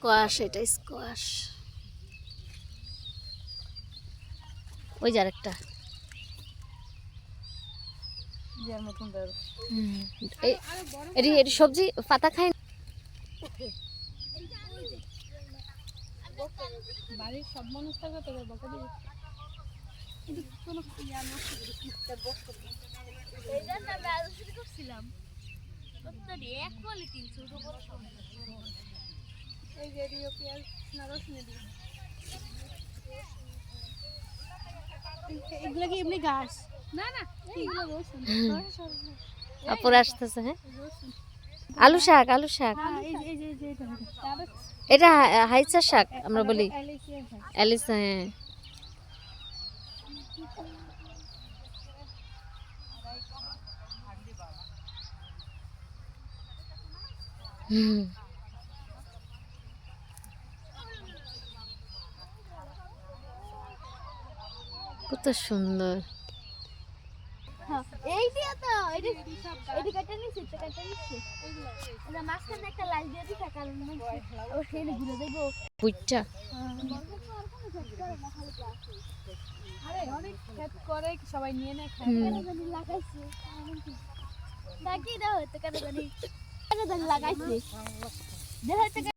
Squash, এটা squash. ওই যে আরেকটা। এটি সবজি পাতা খায়। বাড়ির সব মানুষ থাকবে তোদের বকা দিবে। কোনো ইয়া নষ্ট এই জন্য আমরা আলোচনা করছিলাম কতটি এক কোয়ালিটি ছোট বড় সব। এই যে রিও পেঁয়াজ না রসুন দিয়ে এগুলো কি এমনি গাছ? না না এগুলো রসুন। আপুর আসতেছে। হ্যাঁ, আলু শাক, আলু শাক। এটা হাইচা শাক আমরা বলি, অ্যালিস। হ্যাঁ, কত সুন্দর। এইটা তো এটি কাটা নিছে, এটা কাটা নিছে। এটা মাঝখানে একটা লাল দিয়ে দিছে কারণ ও খেলে ঘুরে দেবো বুইটা। আরে অনেক খেত করে সবাই নিয়ে নেয় খায়। লাগাইছে নাকি দাও তো কেন জানি লাগাইছে।